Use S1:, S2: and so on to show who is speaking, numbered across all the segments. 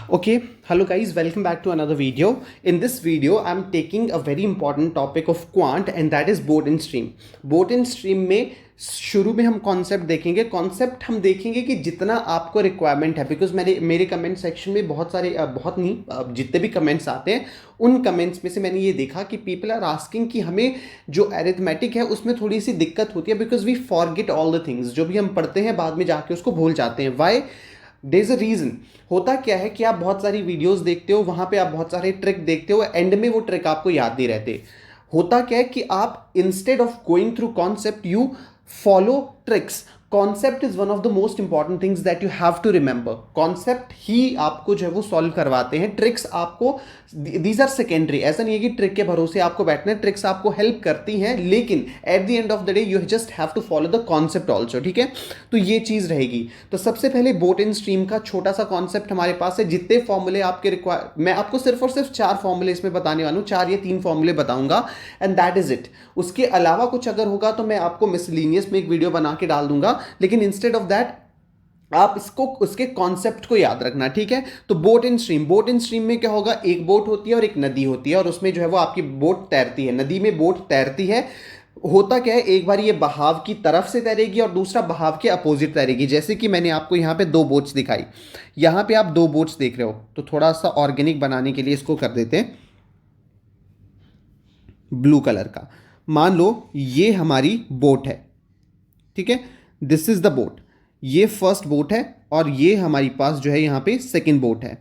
S1: Okay, hello guys, welcome back to another video. In this video, I'm taking a very important topic of quant and that is boat and stream. Boat and stream में शुरू में हम concept देखेंगे। Concept हम देखेंगे कि जितना आपको रिक्वायरमेंट है, बिकॉज मेरे कमेंट सेक्शन में बहुत सारे बहुत नहीं जितने भी कमेंट्स आते हैं उन कमेंट्स में से मैंने ये देखा कि पीपल आर आस्किंग कि हमें जो एरिथमेटिक है उसमें थोड़ी सी दिक्कत होती है because we forget all the things. जो भी हम पढ़ते हैं बाद में जाके उसको भूल जाते हैं। Why? There is a reason. होता क्या है कि आप बहुत सारी वीडियोस देखते हो, वहां पे आप बहुत सारे ट्रिक देखते हो, एंड में वो ट्रिक आपको याद नहीं रहते। होता क्या है कि आप instead of going through concept you follow tricks. Concept is one of the most important things that you have to remember. Concept ही आपको जो है वो सॉल्व करवाते हैं, ट्रिक्स आपको दीज आर सेकेंडरी। ऐसा नहीं है कि ट्रिक के भरोसे आपको बैठना है, ट्रिक्स आपको हेल्प करती हैं लेकिन at the end of the day you just have to follow the concept also. ठीक है, तो ये चीज रहेगी। तो सबसे पहले बोट एंड स्ट्रीम का छोटा सा कॉन्सेप्ट हमारे पास है। जितने फॉर्मूले आपके मैं आपको सिर्फ और सिर्फ 4 फॉर्मूले इसमें बताने वाला हूं, 4 या 3 फॉर्मूले बताऊंगा एंड दैट इज इट। उसके अलावा कुछ अगर होगा तो मैं आपको मिसलिनियस में एक वीडियो बना के डाल दूंगा, लेकिन इंस्टेड ऑफ दैट आप इसको उसके कॉन्सेप्ट को याद रखना। ठीक है, तो boat and stream. Boat and stream में क्या होगा, एक बोट होती है और एक नदी होती है और उसमें जो है वो आपकी बोट तैरती है, नदी में बोट तैरती है। होता क्या है, एक बार ये बहाव की तरफ से तैरेगी और दूसरा बहाव के अपोजिट तैरेगी। जैसे कि मैंने आपको यहाँ पे 2 बोट्स दिखाई, यहाँ पे आप 2 बोट्स देख रहे हो, तो थोड़ा सा ऑर्गेनिक बनाने के लिए इसको कर देते हैं ब्लू कलर का। मान लो ये हमारी बोट है, ठीक है, दिस इज द बोट। ये फर्स्ट बोट है और ये हमारी पास जो है यहां पे सेकंड बोट है।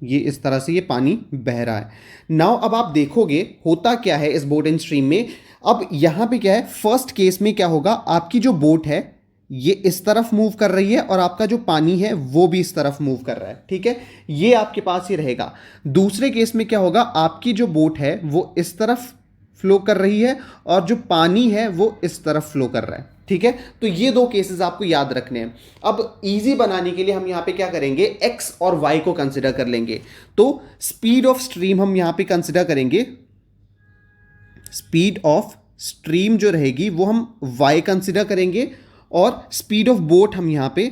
S1: ये इस तरह से ये पानी बह रहा है। नाउ अब आप देखोगे होता क्या है इस बोट एंड स्ट्रीम में। अब यहां पे क्या है, फर्स्ट केस में क्या होगा, आपकी जो बोट है ये इस तरफ मूव कर रही है और आपका जो पानी है वो भी इस तरफ मूव कर रहा है। ठीक है, ये आपके पास ही रहेगा। दूसरे केस में क्या होगा, आपकी जो बोट है वो इस तरफ फ्लो कर रही है और जो पानी है वो इस तरफ फ्लो कर रहा है। ठीक है, तो ये 2 केसेस आपको याद रखने हैं। अब इजी बनाने के लिए हम यहां पे क्या करेंगे, एक्स और वाई को कंसिडर कर लेंगे। तो स्पीड ऑफ स्ट्रीम हम यहां पे कंसिडर करेंगे। स्पीड ऑफ स्ट्रीम जो रहेगी वो हम वाई कंसिडर करेंगे और स्पीड ऑफ बोट हम यहां पे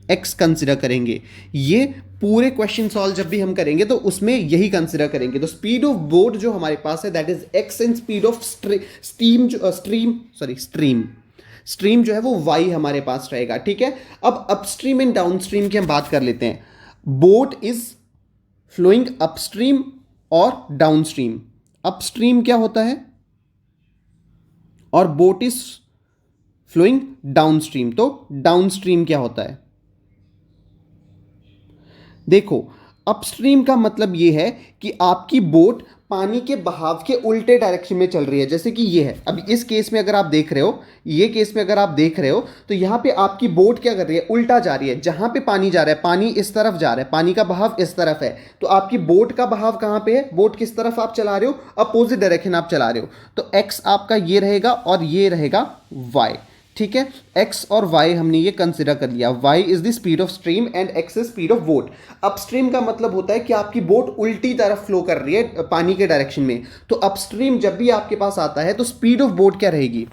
S1: एक्स कंसिडर करेंगे। ये पूरे क्वेश्चन सॉल्व जब भी हम करेंगे तो उसमें यही कंसिडर करेंगे। तो स्पीड ऑफ बोट जो हमारे पास है that is x and speed of stream जो है वो वाई हमारे पास रहेगा। ठीक है, अब अपस्ट्रीम एंड डाउनस्ट्रीम की हम बात कर लेते हैं। बोट इज फ्लोइंग अपस्ट्रीम और डाउनस्ट्रीम। अपस्ट्रीम क्या होता है और बोट इज फ्लोइंग डाउनस्ट्रीम, तो डाउनस्ट्रीम क्या होता है। देखो, अपस्ट्रीम का मतलब यह है कि आपकी बोट पानी के बहाव के उल्टे डायरेक्शन में चल रही है। जैसे कि ये है, अब इस केस में अगर आप देख रहे हो, ये केस में अगर आप देख रहे हो तो यहां पे आपकी बोट क्या कर रही है, उल्टा जा रही है। जहां पे पानी जा रहा है, पानी इस तरफ जा रहा है, पानी का बहाव इस तरफ है, तो आपकी बोट का बहाव कहां पे है, बोट किस तरफ आप चला रहे हो, अपोजिट डायरेक्शन आप चला रहे हो। तो एक्स आपका ये रहेगा और ये रहेगा वाई। ठीक है, x और y हमने ये कंसिडर कर लिया। y is the speed of stream and x is speed of boat. Upstream का मतलब होता है कि आपकी बोट उल्टी तरफ फ्लो कर रही है पानी के डायरेक्शन में। तो अपस्ट्रीम जब भी आपके पास आता है तो स्पीड ऑफ बोट क्या रहेगी,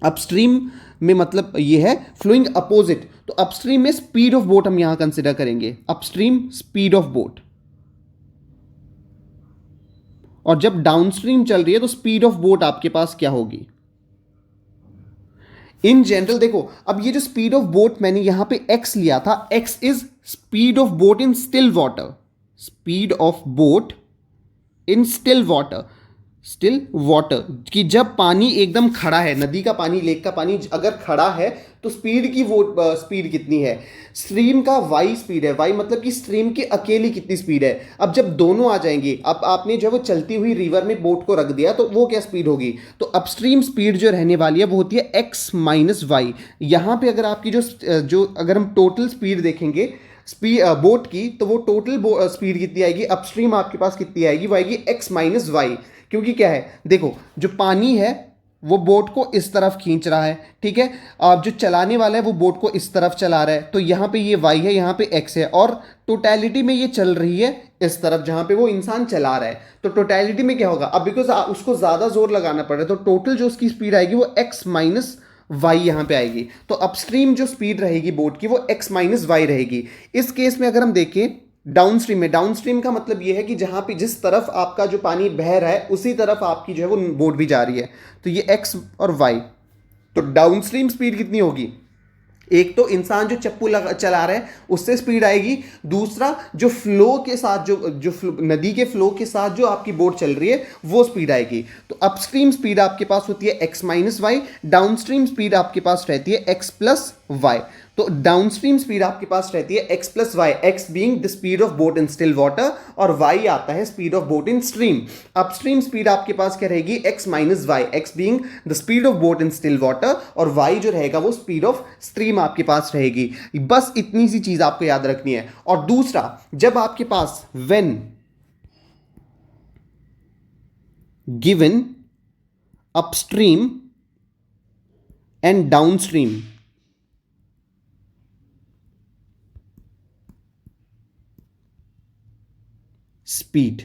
S1: अपस्ट्रीम में मतलब ये है फ्लोइंग अपोजिट। तो अपस्ट्रीम में स्पीड ऑफ बोट हम यहां कंसिडर करेंगे, अपस्ट्रीम स्पीड ऑफ बोट। और जब डाउनस्ट्रीम चल रही है तो स्पीड ऑफ बोट आपके पास क्या होगी इन जनरल। देखो, अब ये जो स्पीड ऑफ बोट मैंने यहां पे x लिया था, x is speed of boat in still water. Speed of boat in still water, still water कि जब पानी एकदम खड़ा है, नदी का पानी, लेक का पानी अगर खड़ा है तो स्पीड की वो स्पीड कितनी है। स्ट्रीम का वाई स्पीड है, वाई मतलब कि स्ट्रीम की अकेली कितनी स्पीड है। अब जब दोनों आ जाएंगे, अब आपने जो वो चलती हुई रिवर में बोट को रख दिया तो वो क्या स्पीड होगी, तो अपस्ट्रीम स्पीड जो रहने वाली है वो होती है एक्स माइनस वाई। यहां पे अगर आपकी जो अगर हम टोटल स्पीड देखेंगे बोट की, तो वो टोटल स्पीड कितनी आएगी, अपस्ट्रीम आपके पास कितनी आएगी, वो आएगी एक्स माइनस वाई। क्योंकि क्या है, देखो जो पानी है वो बोट को इस तरफ खींच रहा है। ठीक है, अब जो चलाने वाला है वो बोट को इस तरफ चला रहा है, तो यहां पे ये y है, यहां पे x है, और टोटलिटी में ये चल रही है इस तरफ जहां पे वो इंसान चला रहा है। तो टोटलिटी में क्या होगा, अब बिकॉज उसको ज्यादा जोर लगाना पड़ रहा है तो टोटल जो उसकी स्पीड आएगी वो x माइनस वाई यहाँ पे आएगी, तो अपस्ट्रीम जो स्पीड रहेगी बोट की वो एक्स माइनस वाई रहेगी। इस केस में अगर हम देखें डाउनस्ट्रीम में, डाउनस्ट्रीम का मतलब ये है कि जहाँ पे जिस तरफ आपका जो पानी बह रहा है उसी तरफ आपकी जो है वो बोट भी जा रही है, तो ये एक्स और वाई। तो डाउनस्ट्रीम स्पीड कितनी होगी, एक तो इंसान जो चप्पू चला रहा है उससे स्पीड आएगी, दूसरा जो फ्लो के साथ नदी के फ्लो के साथ जो आपकी बोट चल रही है वो स्पीड आएगी। तो अपस्ट्रीम स्पीड आपके पास होती है X minus Y, downstream speed आपके पास रहती है एक्स प्लस वाई। तो डाउनस्ट्रीम स्पीड आपके पास रहती है X plus Y, X being the speed of boat in still water और वाई आता है speed of boat in stream. Upstream speed आपके पास क्या रहेगी, X minus Y, X being the speed of boat in still water और Y जो रहेगा वो स्पीड ऑफ स्ट्रीम आपके पास रहेगी। बस इतनी सी चीज आपको याद रखनी है। और दूसरा, जब आपके पास when given upstream and downstream speed,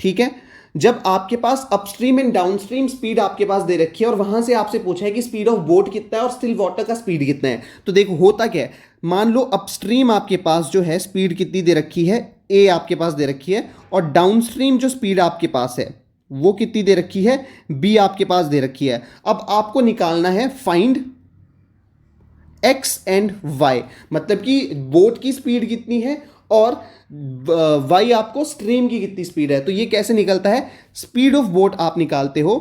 S1: ठीक है, जब आपके पास अपस्ट्रीम एंड डाउनस्ट्रीम स्पीड आपके पास दे रखी है और वहां से आपसे पूछा है कि स्पीड ऑफ बोट कितना है और स्टिल वाटर का स्पीड कितना है, तो देखो होता क्या है, मान लो अपस्ट्रीम आपके पास जो है स्पीड कितनी दे रखी है, ए आपके पास दे रखी है, और डाउनस्ट्रीम जो स्पीड आपके पास है वो कितनी दे रखी है, बी आपके पास दे रखी है। अब आपको निकालना है फाइंड एक्स एंड वाई, मतलब कि बोट की स्पीड कितनी है और वाई आपको स्ट्रीम की कितनी स्पीड है। तो ये कैसे निकलता है, स्पीड ऑफ बोट आप निकालते हो,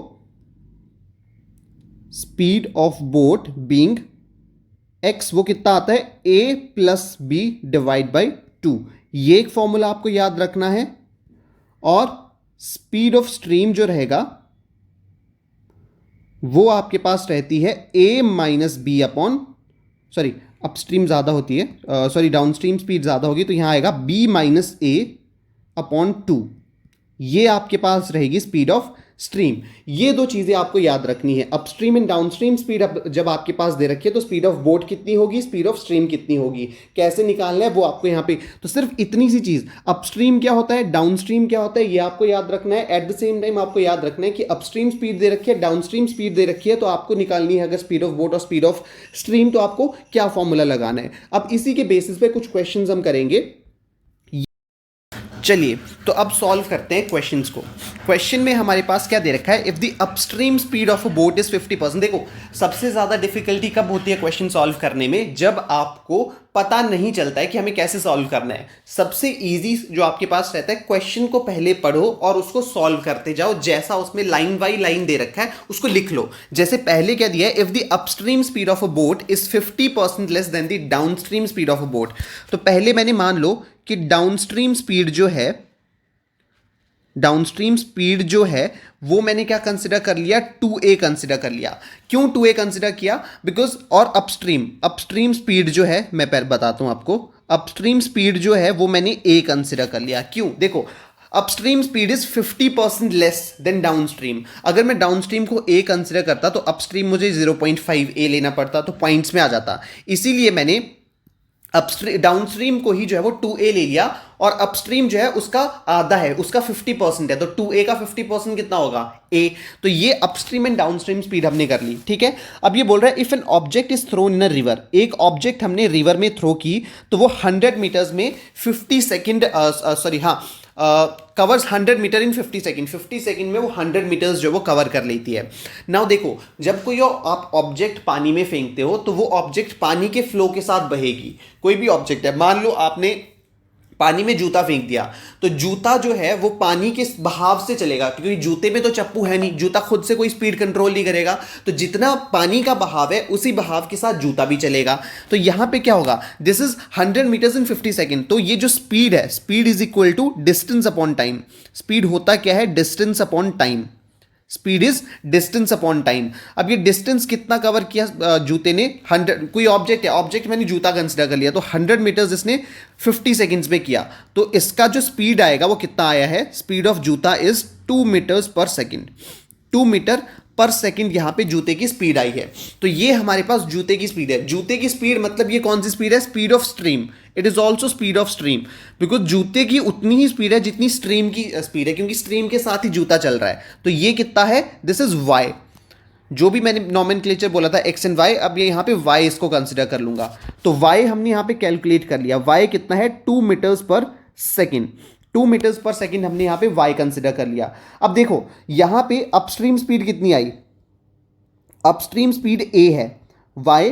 S1: speed of boat being x, वो कितना आता है, ए प्लस बी डिवाइड बाई 2, ये एक फॉर्मूला आपको याद रखना है। और स्पीड ऑफ स्ट्रीम जो रहेगा वो आपके पास रहती है A minus B upon, sorry upstream ज़्यादा होती है, सॉरी डाउनस्ट्रीम स्पीड ज़्यादा होगी, तो यहाँ आएगा बी माइनस ए अपॉन 2, ये आपके पास रहेगी स्पीड ऑफ स्ट्रीम। ये दो चीज़ें आपको याद रखनी है, अपस्ट्रीम एंड डाउनस्ट्रीम स्पीड जब आपके पास दे रखी है तो स्पीड ऑफ बोट कितनी होगी, स्पीड ऑफ स्ट्रीम कितनी होगी, कैसे निकालना है वो आपको यहाँ पे। तो सिर्फ इतनी सी चीज़, अपस्ट्रीम क्या होता है, डाउनस्ट्रीम क्या होता है, ये आपको याद रखना है। एट द सेम टाइम आपको याद रखना है कि अपस्ट्रीम स्पीड दे रखी है, डाउनस्ट्रीम स्पीड दे रखी है, तो आपको निकालनी है अगर स्पीड ऑफ बोट और स्पीड ऑफ स्ट्रीम, तो आपको क्या फॉर्मूला लगाना है। अब इसी के बेसिस पे कुछ क्वेश्चन हम करेंगे। चलिए तो अब सॉल्व करते हैं क्वेश्चंस को। क्वेश्चन में हमारे पास क्या दे रखा है, if the upstream speed of a boat is 50%। देखो सबसे ज्यादा डिफिकल्टी कब होती है क्वेश्चन सॉल्व करने में, जब आपको पता नहीं चलता है कि हमें कैसे सॉल्व करना है। सबसे इजी जो आपके पास रहता है, क्वेश्चन को पहले पढ़ो और उसको सॉल्व करते जाओ, जैसा उसमें लाइन बाई लाइन दे रखा है उसको लिख लो। जैसे पहले क्या दिया है, if the upstream speed of a boat is 50% less than the downstream speed of a boat. तो पहले मैंने मान लो कि डाउनस्ट्रीम स्पीड जो है वो मैंने क्या कंसिडर कर लिया, 2a कंसिडर कर लिया। क्यों 2a कंसिडर किया, बिकॉज, और अपस्ट्रीम स्पीड जो है मैं बताता हूं आपको, अपस्ट्रीम स्पीड जो है वो मैंने a कंसिडर कर लिया। क्यों, देखो upstream speed is 50% less than downstream. अगर मैं डाउनस्ट्रीम को a कंसिडर करता तो अपस्ट्रीम मुझे 0.5a लेना पड़ता, तो पॉइंट्स में आ जाता। इसीलिए मैंने डाउनस्ट्रीम को ही जो है वो 2a ले लिया, और अपस्ट्रीम जो है उसका आधा है, उसका 50% है, तो 2a का 50% कितना होगा, a। तो ये अपस्ट्रीम एंड डाउनस्ट्रीम स्पीड हमने कर ली, ठीक है। अब ये बोल रहा है if an object is thrown in a river, एक ऑब्जेक्ट हमने रिवर में थ्रो की तो वो 100 मीटर्स में 50 सेकेंड, सॉरी हाँ, कवर्स 100 मीटर इन 50 सेकेंड, 50 सेकेंड में वो 100 मीटर्स जो वो कवर कर लेती है। नाउ देखो, जब कोई आप ऑब्जेक्ट पानी में फेंकते हो तो वो ऑब्जेक्ट पानी के फ्लो के साथ बहेगी। कोई भी ऑब्जेक्ट है, मान लो आपने पानी में जूता फेंक दिया, तो जूता जो है वो पानी के बहाव से चलेगा, क्योंकि जूते में तो चप्पू है नहीं, जूता खुद से कोई स्पीड कंट्रोल नहीं करेगा, तो जितना पानी का बहाव है उसी बहाव के साथ जूता भी चलेगा। तो यहां पे क्या होगा, this is 100 metres in 50 second, तो ये जो स्पीड है, speed is equal to distance upon time. Speed होता क्या है, distance upon time. Speed is distance upon time. अब ये डिस्टेंस कितना कवर किया जूते ने, 100, कोई ऑब्जेक्ट है, ऑब्जेक्ट मैंने जूता कंसिडर कर लिया, तो 100 मीटर्स इसने 50 सेकेंड्स में किया, तो इसका जो स्पीड आएगा वो कितना आया है, स्पीड ऑफ जूता is 2 metres per second. 2 metre पर सेकंड यहां पे जूते की स्पीड आई है। तो ये हमारे पास जूते की स्पीड है। जूते की स्पीड मतलब ये कौन सी स्पीड है, speed of stream. It is also speed of stream, because जूते की उतनी ही स्पीड है जितनी स्ट्रीम की स्पीड है, क्योंकि स्ट्रीम के साथ ही जूता चल रहा है। तो ये कितना है, दिस इज वाई। जो भी मैंने नॉमेनक्लेचर बोला था एक्स एंड वाई, अब ये यहाँ पे वाई इसको कंसिडर कर लूंगा। तो वाई हमने यहाँ पे कैलकुलेट कर लिया, वाई कितना है 2 metres per second, 2 metres per second हमने यहाँ पे वाई कंसिडर कर लिया। अब देखो यहाँ पे अपस्ट्रीम स्पीड कितनी आई, अपस्ट्रीम स्पीड ए है, वाई,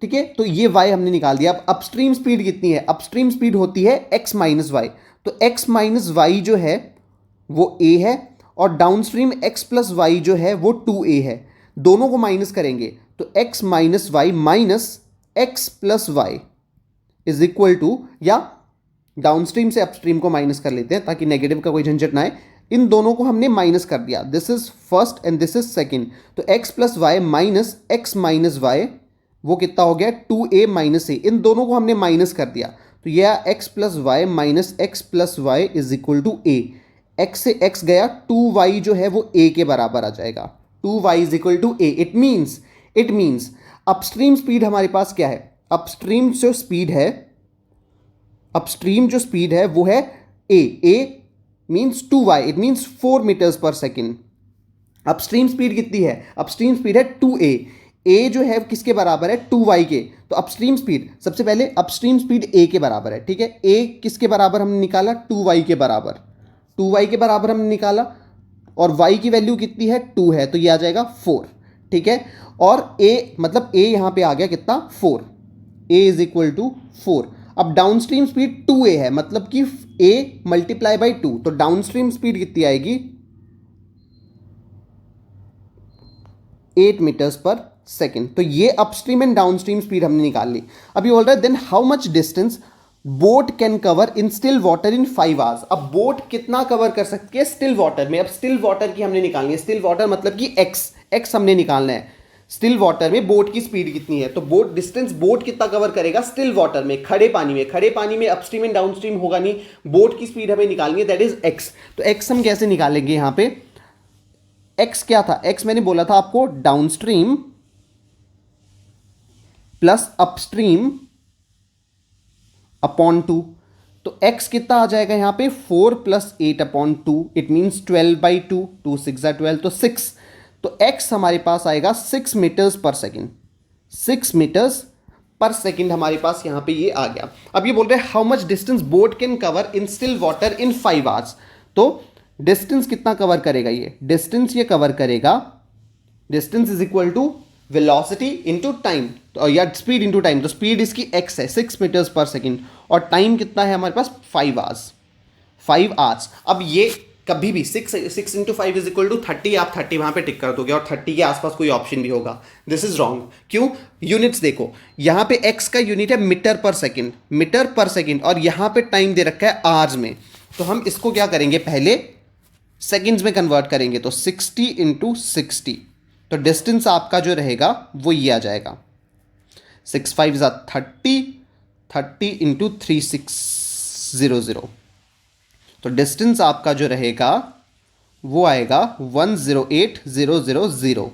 S1: ठीक है, तो ये वाई हमने निकाल दिया। अब अपस्ट्रीम स्पीड कितनी है, अपस्ट्रीम स्पीड होती है एक्स माइनस वाई, तो एक्स माइनस वाई जो है वो ए है, और डाउनस्ट्रीम एक्स प्लस वाई जो है वो 2a है। दोनों को माइनस करेंगे तो x minus Y minus X plus Y is equal to, या डाउनस्ट्रीम से अपस्ट्रीम को माइनस कर लेते हैं ताकि नेगेटिव का कोई झंझट ना आए। इन दोनों को हमने माइनस कर दिया, this is first and this is second, तो x plus Y minus X minus Y वो कितना हो गया 2a माइनस ए, इन दोनों को हमने माइनस कर दिया, तो यह x plus Y minus X plus Y is equal to A. x से x गया, 2y जो है वो a के बराबर आ जाएगा, 2y is equal to A. It means upstream speed हमारे पास क्या है, अपस्ट्रीम जो स्पीड है, अपस्ट्रीम जो स्पीड है वो है a means 2y, it means 4 metres per second. Upstream speed कितनी है, अपस्ट्रीम स्पीड है 2a, a जो है किसके बराबर है 2y के, तो अपस्ट्रीम स्पीड, सबसे पहले अपस्ट्रीम स्पीड a के बराबर है, ठीक है, a किसके बराबर हमने निकाला 2y के बराबर, 2y के बराबर हमने निकाला, और y की वैल्यू कितनी है 2 है, तो ये आ जाएगा 4, ठीक है, और a मतलब a यहां पे आ गया कितना 4, a इज इक्वल टू 4। अब डाउनस्ट्रीम स्पीड 2a है, मतलब कि a मल्टीप्लाई बाई 2, तो डाउनस्ट्रीम स्पीड कितनी आएगी 8 मीटर्स पर सेकेंड। तो ये अपस्ट्रीम एंड डाउनस्ट्रीम स्पीड हमने निकाल ली। अभी बोल रहा है then how much distance boat can cover in still water in 5 hours. अब बोट कितना कवर कर सकती है स्टिल वाटर में, अब स्टिल वाटर की हमने निकालनी है, स्टिल वाटर मतलब कि एक्स हमने निकालना है, स्टिल वाटर में बोट की स्पीड कितनी है, तो बोट डिस्टेंस बोट कितना कवर करेगा स्टिल वाटर में, खड़े पानी में, खड़े पानी में अपस्ट्रीम एंड डाउनस्ट्रीम होगा नहीं, बोट की स्पीड हमें निकालनी है, दैट इज एक्स। तो एक्स हम कैसे निकालेंगे, यहां पे एक्स क्या था, एक्स मैंने बोला था आपको डाउनस्ट्रीम प्लस अपस्ट्रीम अपॉन 2, तो x कितना आ जाएगा यहां पे 4 plus 8 upon 2, it means 12 by 2, 2 6 12, तो 6, तो x हमारे पास आएगा 6 metres per second, 6 metres per second हमारे पास यहां पे ये आ गया। अब ये बोल रहे हैं how much distance boat can cover in still water in 5 hours, तो डिस्टेंस कितना कवर करेगा, ये डिस्टेंस ये कवर करेगा, distance is equal to velocity into time, या स्पीड इनटू टाइम, तो स्पीड इसकी x है 6 मीटर्स पर सेकेंड, और टाइम कितना है हमारे पास 5 आवर्स, 5 आवर्स। अब ये कभी भी 6 इंटू 5 इज इक्वल टू 30, आप 30 वहां पे टिक कर दोगे, और 30 के आसपास कोई ऑप्शन भी होगा, दिस इज रॉन्ग। क्यों, यूनिट्स देखो, यहां पे x का यूनिट है मीटर पर सेकेंड, मीटर पर सेकेंड, और यहां पे टाइम दे रखा है आवर्स में, तो हम इसको क्या करेंगे पहले सेकेंड्स में कन्वर्ट करेंगे, तो 60 इंटू 60, तो डिस्टेंस आपका जो रहेगा वो ये आ जाएगा 6 5 30, 30 इंटू 3600, तो डिस्टेंस आपका जो रहेगा वो आएगा 108,000।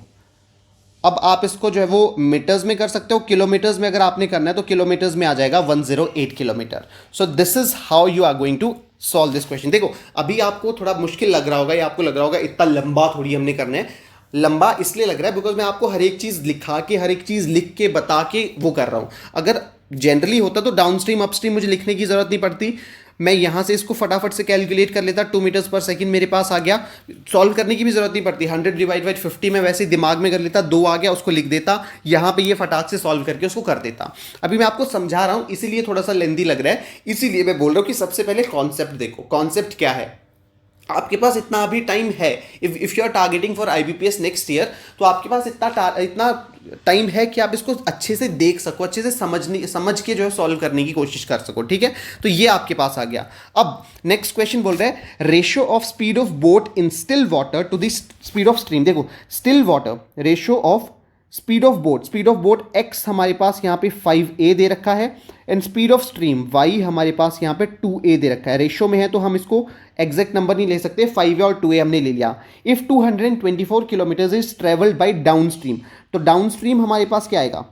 S1: अब आप इसको जो है वो मीटर्स में कर सकते हो, किलोमीटर्स में अगर आपने करना है तो किलोमीटर्स में आ जाएगा 108 kilometre. So this is how you are going to solve this question. देखो अभी आपको थोड़ा मुश्किल लग रहा होगा, या आपको लग रहा होगा इतना लंबा थोड़ी हमने करना है, लंबा इसलिए लग रहा है बिकॉज मैं आपको हर एक चीज लिखा के, हर एक चीज लिख के बता के वो कर रहा हूं। अगर जनरली होता तो डाउनस्ट्रीम अपस्ट्रीम मुझे लिखने की जरूरत नहीं पड़ती, मैं यहां से इसको फटाफट से कैलकुलेट कर लेता, 2 मीटर्स पर सेकंड मेरे पास आ गया, सॉल्व करने की भी जरूरत नहीं पड़ती, 100 डिवाइड बाई 50 में वैसे दिमाग में कर लेता, 2 आ गया उसको लिख देता, यहां पे ये फटाक से सॉल्व करके उसको कर देता। अभी मैं आपको समझा रहा हूं इसीलिए थोड़ा सा लेंदी लग रहा है, इसीलिए मैं बोल रहा हूं कि सबसे पहले कॉन्सेप्ट देखो, कॉन्सेप्ट क्या है। आपके पास इतना अभी टाइम है, if you are targeting for IBPS next year, तो आपके पास इतना टाइम है कि आप इसको अच्छे से देख सको, अच्छे से समझ के जो है सॉल्व करने की कोशिश कर सको, ठीक है। तो ये आपके पास आ गया। अब नेक्स्ट क्वेश्चन बोल रहा है ratio of speed of boat in still water to the speed of stream. देखो still water ratio of speed of boat x हमारे पास यहाँ पे 5a दे रखा है, and speed of stream y हमारे पास यहाँ पे 2a दे रखा है। रेशियो में है तो हम इसको एग्जैक्ट नंबर नहीं ले सकते, 5a और 2a हमने ले लिया। If 224 kilometre is travelled by down stream, तो डाउन स्ट्रीम हमारे पास क्या आएगा,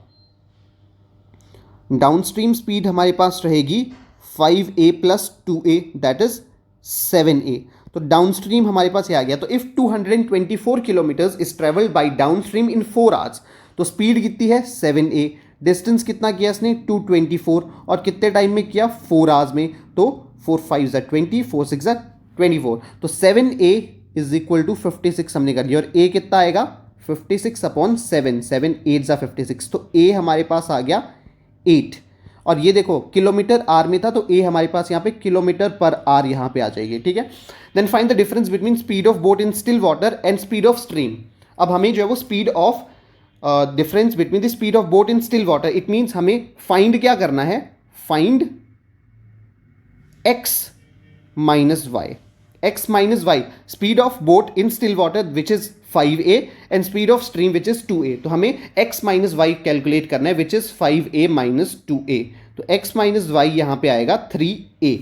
S1: डाउन स्ट्रीम स्पीड हमारे पास रहेगी 5a plus 2a that is 7a। तो डाउन स्ट्रीम हमारे पास ये आ गया। तो if 224 kilometres is travelled by down stream in 4 hours, तो स्पीड कितनी है 7a, डिस्टेंस कितना किया इसने 224, और कितने टाइम में किया 4 आवर्स में, तो 4 5 20, 4 6 24, तो 7a इज इक्वल टू 56 हमने कर लिया, और a कितना आएगा 56 अपॉन 7, 7 8 56, तो a हमारे पास आ गया 8। और ये देखो किलोमीटर आर में था, तो ए हमारे पास यहाँ पे किलोमीटर पर आर यहाँ पे आ जाएगी, ठीक है। Then find the difference between speed of boat in still water and speed of stream. अब हमें जो है वो speed of difference between the speed of boat in still water, it means हमें फाइंड क्या करना है, find x minus Y, x minus Y, speed of boat in still water which is 5a and speed of stream which is 2a। तो हमें x minus Y calculate करना है विच is 5a minus 2a, तो x minus Y यहाँ पे आएगा 3a,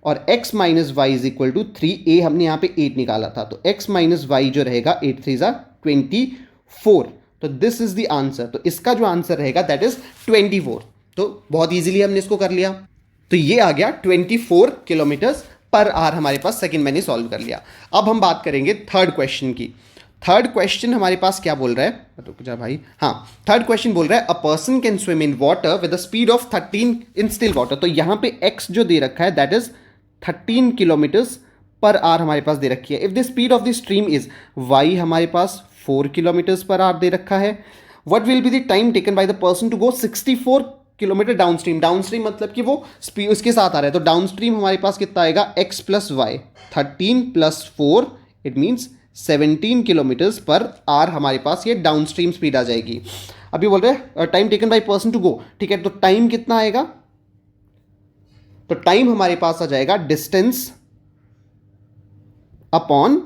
S1: और x minus Y is equal to 3a, हमने यहाँ पे 8 निकाला था, तो x माइनस वाई जो रहेगा 8 3 24, तो दिस इज द आंसर। तो इसका जो आंसर रहेगा दैट इज 24। तो बहुत इजीली हमने इसको कर लिया, तो ये आ गया 24 किलोमीटर्स पर आवर हमारे पास, सेकंड मैंने सॉल्व कर लिया। अब हम बात करेंगे थर्ड क्वेश्चन की। थर्ड क्वेश्चन हमारे पास क्या बोल रहा है, रुक जा भाई, हाँ, थर्ड क्वेश्चन बोल रहा है a person can swim in water with the speed of 13 in still water. तो यहाँ पे x जो दे रखा है that is 13 kilometres per hour हमारे पास दे रखी है। If the speed of the stream is y हमारे पास 4 किलोमीटर्स पर आवर दे रखा है, what will be the time taken by the person to go 64 kilometre down stream. Down stream मतलब कि वो स्पीड उसके साथ आ रहा है, तो डाउन स्ट्रीम हमारे पास कितना आएगा x plus Y, 13 plus 4 it means 17 kilometres per hour हमारे पास ये डाउन स्ट्रीम स्पीड आ जाएगी। अभी बोल रहे हैं time taken by person to go, ठीक है, तो टाइम कितना आएगा, तो टाइम हमारे पास आ जाएगा distance upon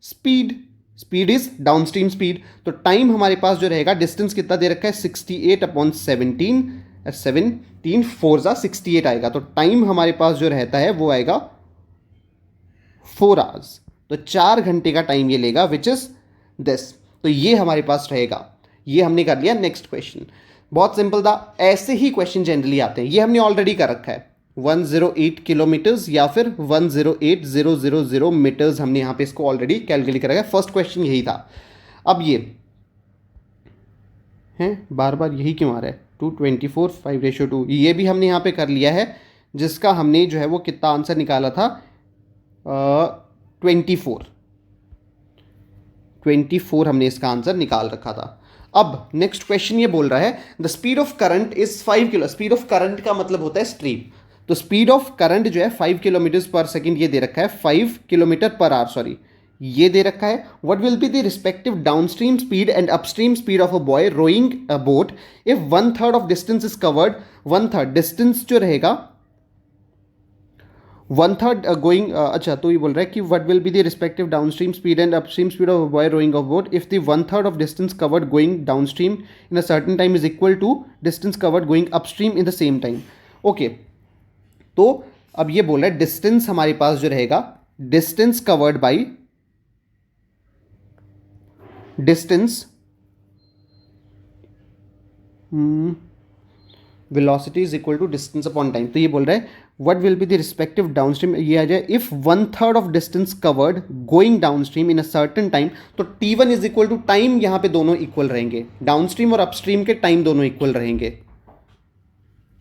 S1: speed, speed is down stream speed, तो टाइम हमारे पास जो रहेगा, डिस्टेंस कितना दे रखा है 68 अपॉन 17, 17 4 68 आएगा, तो टाइम हमारे पास जो रहता है वो आएगा 4 आवर्स, तो 4 घंटे का टाइम ये लेगा विच इज दिस। तो ये हमारे पास रहेगा, ये हमने कर लिया। नेक्स्ट क्वेश्चन बहुत सिंपल था, ऐसे ही क्वेश्चन जनरली आते हैं, ये हमने ऑलरेडी कर रखा है, 108 किलोमीटर्स या फिर 108,000 मीटर्स हमने यहाँ पे इसको ऑलरेडी कैलकुलेट करा है। फर्स्ट क्वेश्चन यही था। अब ये है बार बार यही क्यों आ रहा है, 224 5:2, ये भी हमने यहाँ पे कर लिया है, जिसका हमने जो है वो कितना आंसर निकाला था 24 हमने इसका आंसर निकाल रखा था। अब नेक्स्ट क्वेश्चन ये बोल रहा है the speed of current is 5 kilo, speed of current का मतलब होता है स्ट्रीम, तो स्पीड ऑफ करंट जो है 5 किलोमीटर पर सेकेंड ये दे रखा है, 5 किलोमीटर पर आवर सॉरी ये दे रखा है। What will be the respective downstream speed and upstream speed of a boy rowing a boat if 1/3 of distance is covered, 1/3 distance जो रहेगा 1/3 गोइंग, अच्छा तो ये बोल रहा है कि what will be the respective downstream speed and upstream speed of a boy rowing a boat if the 1/3 of distance covered going downstream in a certain time is equal to distance covered going upstream in the same time. Okay, तो अब ये बोल रहा है distance हमारे पास जो रहेगा, distance covered by distance velocity is equal to distance upon time. तो ये बोल रहा है what will be the respective downstream, ये आ जाए if 1/3 of distance covered going downstream in a certain time, तो T1 is equal to time, यहां पे दोनों इक्वल रहेंगे, डाउनस्ट्रीम और अपस्ट्रीम के टाइम दोनों इक्वल रहेंगे।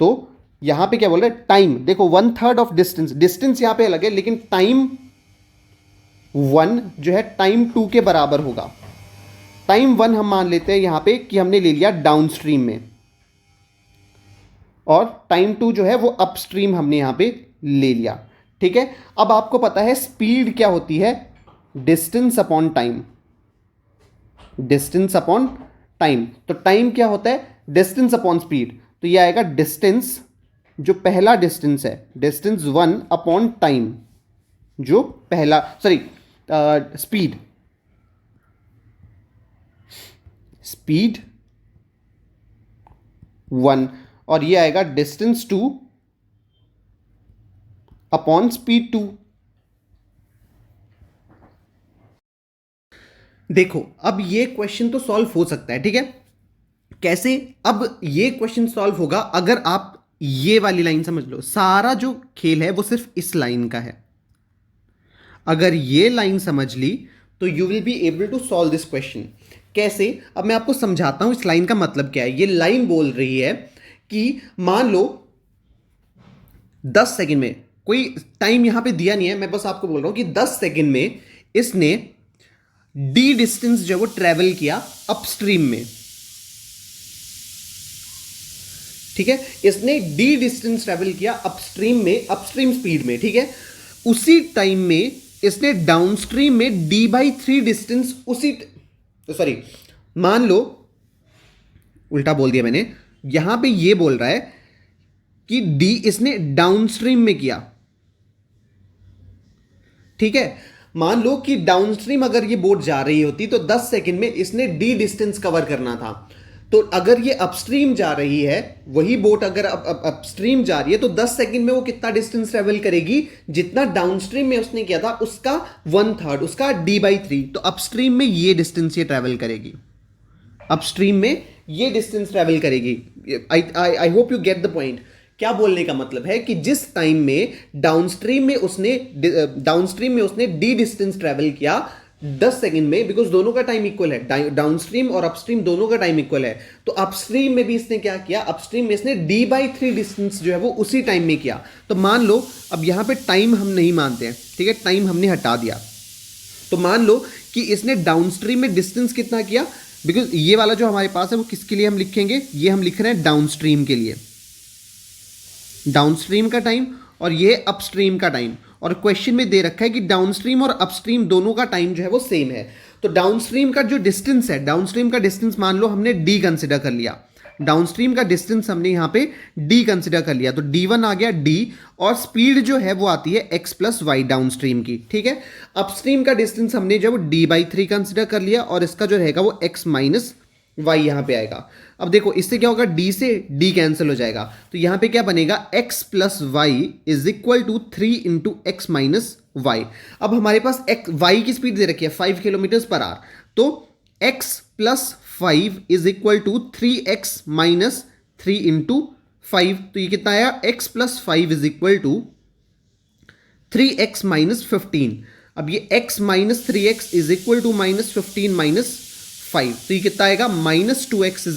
S1: तो यहां पे क्या बोल रहे हैं टाइम, देखो 1/3 ऑफ डिस्टेंस, डिस्टेंस यहां पे अलग है लेकिन टाइम 1 जो है टाइम 2 के बराबर होगा। टाइम 1 हम मान लेते हैं यहां पे कि हमने ले लिया डाउनस्ट्रीम में, और टाइम 2 जो है वो अपस्ट्रीम हमने यहां पे ले लिया, ठीक है। अब आपको पता है स्पीड क्या होती है, distance upon time, distance upon time, तो टाइम क्या होता है डिस्टेंस अपॉन स्पीड, तो ये आएगा डिस्टेंस, जो पहला डिस्टेंस है डिस्टेंस 1 अपॉन टाइम, जो पहला सॉरी स्पीड, स्पीड 1, और ये आएगा डिस्टेंस 2 अपॉन स्पीड 2। देखो अब ये क्वेश्चन तो सॉल्व हो सकता है, ठीक है, कैसे, अब ये क्वेश्चन सॉल्व होगा अगर आप ये वाली लाइन समझ लो, सारा जो खेल है वो सिर्फ इस लाइन का है। अगर ये लाइन समझ ली तो you will be able to solve this question. कैसे, अब मैं आपको समझाता हूं इस लाइन का मतलब क्या है। ये लाइन बोल रही है कि मान लो 10 सेकंड में, कोई टाइम यहां पे दिया नहीं है, मैं बस आपको बोल रहा हूं कि 10 सेकंड में इसने डी डिस्टेंस जो वो ट्रेवल किया अपस्ट्रीम में। ठीक है, इसने डी डिस्टेंस ट्रेवल किया अपस्ट्रीम में, अपस्ट्रीम स्पीड में। ठीक है, उसी टाइम में इसने डाउनस्ट्रीम में d/3 डिस्टेंस उसी, सॉरी मान लो उल्टा बोल दिया मैंने, यहां पे ये बोल रहा है कि d इसने डाउनस्ट्रीम में किया। ठीक है, मान लो कि डाउनस्ट्रीम अगर ये बोट जा रही होती तो 10 सेकंड में इसने डी डिस्टेंस कवर करना था। तो अगर ये अपस्ट्रीम जा रही है, वही बोट अगर अपस्ट्रीम जा रही है तो 10 सेकंड में वो कितना डिस्टेंस ट्रेवल करेगी, जितना डाउनस्ट्रीम में उसने किया था उसका 1/3, उसका d/3। तो अपस्ट्रीम में ये डिस्टेंस ये ट्रेवल करेगी, अपस्ट्रीम में ये डिस्टेंस ट्रेवल करेगी। I hope you get the point. क्या बोलने का मतलब है कि जिस टाइम में डाउनस्ट्रीम में उसने डी डिस्टेंस ट्रेवल किया 10 सेकंड में, बिकॉज दोनों का टाइम इक्वल है, डाउनस्ट्रीम और अपस्ट्रीम दोनों का टाइम इक्वल है, तो अपस्ट्रीम में भी इसने क्या किया, अपस्ट्रीम में इसने d/3 डिस्टेंस जो है वो उसी टाइम में किया। तो मान लो अब यहां पे टाइम हम नहीं मानते हैं, ठीक है, टाइम हमने हटा दिया। तो मान लो कि इसने डाउनस्ट्रीम में डिस्टेंस कितना किया, बिकॉज ये वाला जो हमारे पास है वो किसके लिए हम लिखेंगे, ये हम लिख रहे हैं डाउनस्ट्रीम के लिए, डाउनस्ट्रीम का टाइम, और ये अपस्ट्रीम का टाइम। और क्वेश्चन में दे रखा है कि डाउनस्ट्रीम और अपस्ट्रीम दोनों का टाइम जो है वो सेम है। तो डाउनस्ट्रीम का जो डिस्टेंस है, डाउनस्ट्रीम का डिस्टेंस मान लो हमने डी कंसिडर कर लिया, डाउनस्ट्रीम का डिस्टेंस हमने यहां पे डी कंसिडर कर लिया, तो d1 आ गया d, और स्पीड जो है वो आती है x + y डाउनस्ट्रीम की। ठीक है, अपस्ट्रीम का डिस्टेंस हमने जब d/3 कंसिडर कर लिया, और इसका जो रहेगा वो x - y यहां पे आएगा। अब देखो इससे क्या होगा, d से d कैंसिल हो जाएगा, तो यहां पे क्या बनेगा, x + y = 3 × x - y। अब हमारे पास y की स्पीड दे रखी है 5 km/h, तो x + 5 = 3x - 3 × 5, तो ये कितना आया, x + 5 = 3x - 15। अब ये x - 3x = -15 - 5, तो ये कितना आएगा, -2x =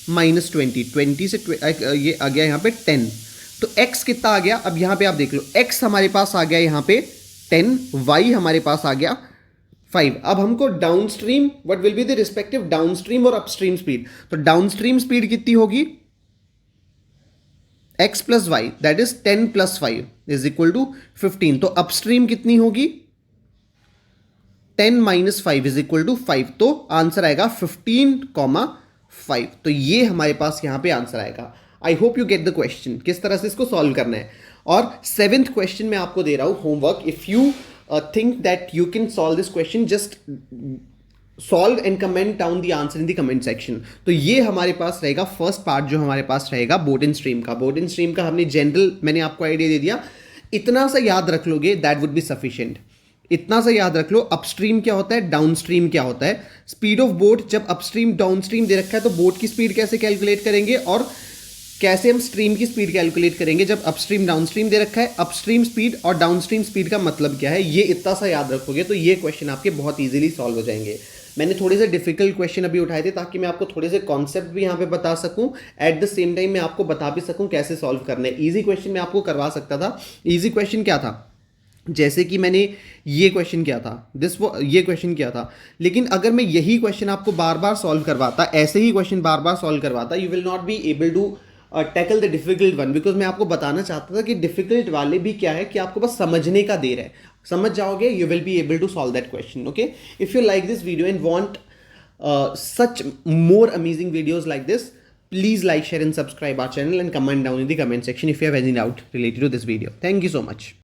S1: -20, 20 से ये आ गया यहाँ पे 10। तो x कितना आ गया, अब यहाँ पे आप देख लो, x हमारे पास आ गया यहाँ पे 10, y हमारे पास आ गया 5। अब हमको downstream, what will be the respective downstream और अपस्ट्रीम स्पीड, तो डाउनस्ट्रीम स्पीड कितनी होगी, x + y, दैट इज 10 + 5 = 15। तो अपस्ट्रीम कितनी होगी, 10 - 5 = 5, तो आंसर आएगा 15,5। तो ये हमारे पास यहां पे आंसर आएगा। I hope you get the question, किस तरह से इसको सॉल्व करना है। और 7th क्वेश्चन में आपको दे रहा हूं homework, if you think that you can solve this question, just solve and comment down the answer in the comment section. तो ये हमारे पास रहेगा फर्स्ट पार्ट, जो हमारे पास रहेगा बोट एंड स्ट्रीम का। बोट एंड स्ट्रीम का हमने जनरल, मैंने आपको आइडिया दे दिया, इतना सा याद रख लोगे दैट वुड बी सफिशिएंट। इतना सा याद रख लो, अपस्ट्रीम क्या होता है, डाउनस्ट्रीम क्या होता है, स्पीड ऑफ बोट, जब अपस्ट्रीम डाउनस्ट्रीम दे रखा है तो बोट की स्पीड कैसे कैलकुलेट करेंगे, और कैसे हम स्ट्रीम की स्पीड कैलकुलेट करेंगे जब अपस्ट्रीम डाउनस्ट्रीम दे रखा है, अपस्ट्रीम स्पीड और डाउनस्ट्रीम स्पीड का मतलब क्या है, ये इतना सा याद रखोगे तो ये क्वेश्चन आपके बहुत ईजिली सॉल्व हो जाएंगे। मैंने थोड़े से डिफिकल्ट क्वेश्चन अभी उठाए थे ताकि मैं आपको थोड़े से कॉन्सेप्ट भी यहाँ पे बता सकूं, एट द सेम टाइम मैं आपको बता भी सकूं कैसे सॉल्व करना है। ईजी क्वेश्चन मैं आपको करवा सकता था। ईजी क्वेश्चन क्या था, जैसे कि मैंने ये क्वेश्चन किया था, ये क्वेश्चन किया था, लेकिन अगर मैं यही क्वेश्चन आपको बार बार सॉल्व करवाता, ऐसे ही क्वेश्चन बार बार सॉल्व करवाता, you will not be able to tackle the difficult one, because मैं आपको बताना चाहता था कि डिफिकल्ट वाले भी क्या है कि आपको बस समझने का देर है, समझ जाओगे, you will be able to solve that question. Okay, if you like this video and want such more amazing videos like this, please like, share and subscribe our channel and comment down in the comment section if you have any doubt related to this video. Thank you so much.